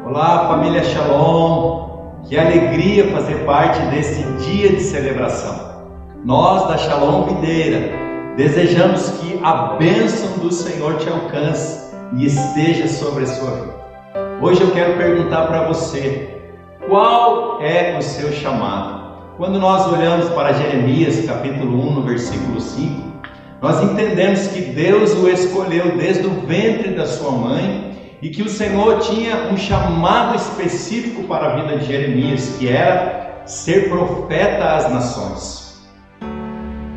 Olá, família Shalom, que alegria fazer parte desse dia de celebração. Nós da Shalom Videira desejamos que a bênção do Senhor te alcance e esteja sobre a sua vida. Hoje eu quero perguntar para você, qual é o seu chamado? Quando nós olhamos para Jeremias capítulo 1, no versículo 5, nós entendemos que Deus o escolheu desde o ventre da sua mãe e que o Senhor tinha um chamado específico para a vida de Jeremias, que era ser profeta às nações.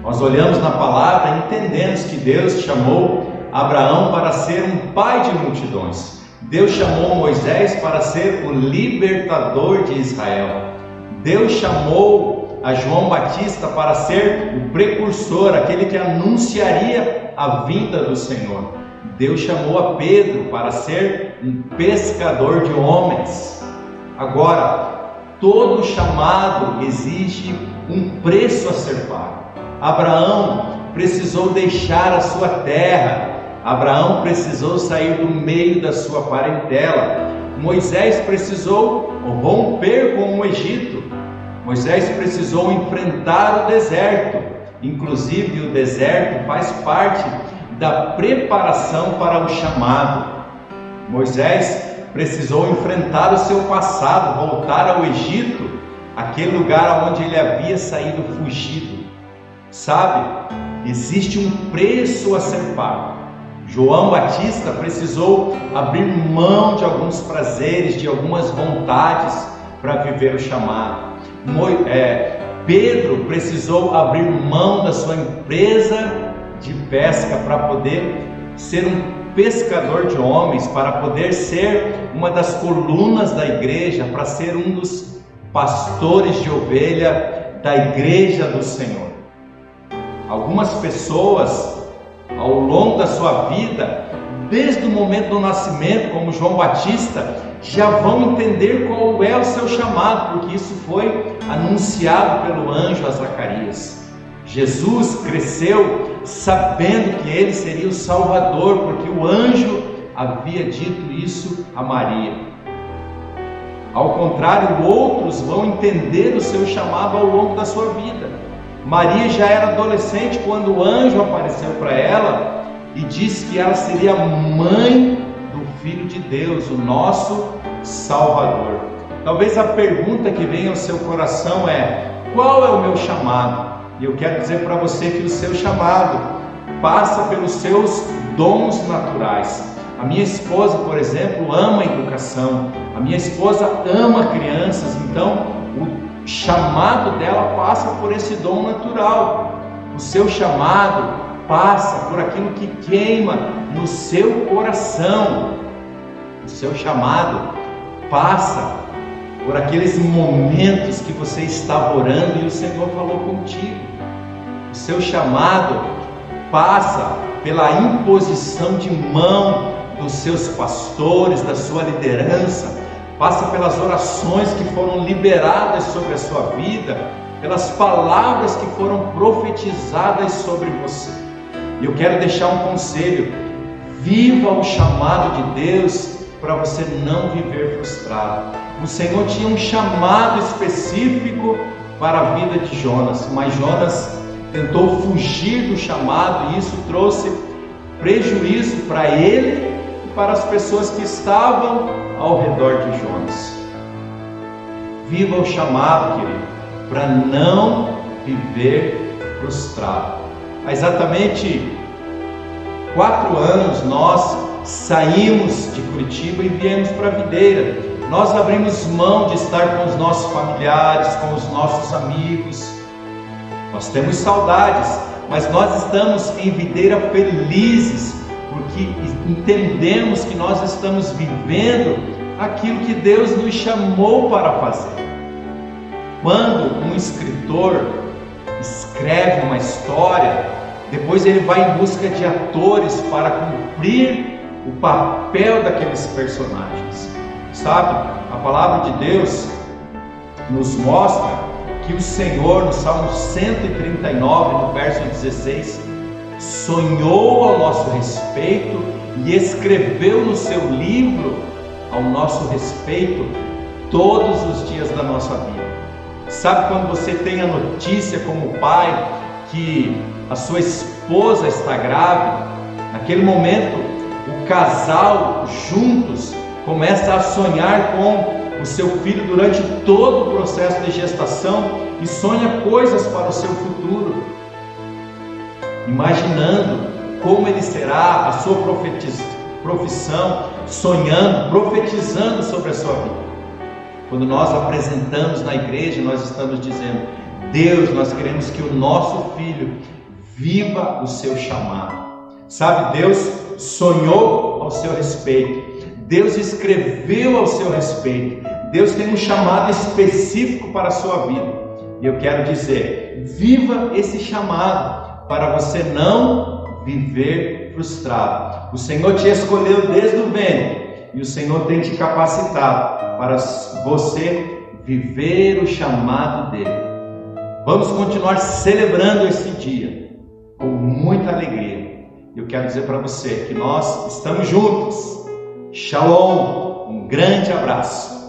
Nós olhamos na palavra e entendemos que Deus chamou Abraão para ser um pai de multidões. Deus chamou Moisés para ser o libertador de Israel. Deus chamou a João Batista para ser o precursor, aquele que anunciaria a vinda do Senhor. Deus chamou a Pedro para ser um pescador de homens. Agora, todo chamado exige um preço a ser pago. Abraão precisou deixar a sua terra. Abraão precisou sair do meio da sua parentela. Moisés precisou romper com o Egito. Moisés precisou enfrentar o deserto. Inclusive, o deserto faz parte da preparação para o chamado. Moisés precisou enfrentar o seu passado, voltar ao Egito, aquele lugar onde ele havia saído fugido. Sabe, existe um preço a ser pago. João Batista precisou abrir mão de alguns prazeres, de algumas vontades para viver o chamado. Pedro precisou abrir mão da sua empresa de pesca para poder ser um pescador de homens, para poder ser uma das colunas da igreja, para ser um dos pastores de ovelha da igreja do Senhor. Algumas pessoas, ao longo da sua vida, desde o momento do nascimento, como João Batista, já vão entender qual é o seu chamado, porque isso foi anunciado pelo anjo a Zacarias. Jesus cresceu sabendo que ele seria o Salvador, porque o anjo havia dito isso a Maria. Ao contrário, outros vão entender o seu chamado ao longo da sua vida. Maria já era adolescente quando o anjo apareceu para ela e disse que ela seria mãe do Filho de Deus, o nosso Salvador. Talvez a pergunta que vem ao seu coração é: qual é o meu chamado? E eu quero dizer para você que o seu chamado passa pelos seus dons naturais. A minha esposa, por exemplo, ama a educação. A minha esposa ama crianças. Então, o chamado dela passa por esse dom natural. O seu chamado passa por aquilo que queima no seu coração. O seu chamado passa por aqueles momentos que você estava orando e o Senhor falou contigo. O seu chamado passa pela imposição de mão dos seus pastores, da sua liderança, passa pelas orações que foram liberadas sobre a sua vida, pelas palavras que foram profetizadas sobre você. E eu quero deixar um conselho: viva o chamado de Deus para você não viver frustrado. O Senhor tinha um chamado específico para a vida de Jonas, mas Jonas tentou fugir do chamado e isso trouxe prejuízo para ele e para as pessoas que estavam ao redor de Jonas. Viva o chamado, querido, para não viver frustrado. Há exatamente 4 anos nós saímos de Curitiba e viemos para a Videira. Nós abrimos mão de estar com os nossos familiares, com os nossos amigos. Nós temos saudades, mas nós estamos em Videira felizes, porque entendemos que nós estamos vivendo aquilo que Deus nos chamou para fazer. Quando um escritor escreve uma história, depois ele vai em busca de atores para cumprir o papel daqueles personagens. Sabe, a palavra de Deus nos mostra que o Senhor, no Salmo 139, no verso 16, sonhou ao nosso respeito e escreveu no seu livro ao nosso respeito todos os dias da nossa vida. Sabe quando você tem a notícia como pai que a sua esposa está grávida? Naquele momento, o casal juntos começa a sonhar com o seu filho durante todo o processo de gestação e sonha coisas para o seu futuro, imaginando como ele será, a sua profissão, sonhando, profetizando sobre a sua vida. Quando nós apresentamos na igreja, nós estamos dizendo: Deus, nós queremos que o nosso filho viva o seu chamado. Sabe, Deus sonhou ao seu respeito, Deus escreveu ao seu respeito, Deus tem um chamado específico para a sua vida. E eu quero dizer, viva esse chamado, para você não viver frustrado. O Senhor te escolheu desde o ventre, e o Senhor tem te capacitado para você viver o chamado dele. Vamos continuar celebrando esse dia com muita alegria. Eu quero dizer para você que nós estamos juntos. Shalom, um grande abraço.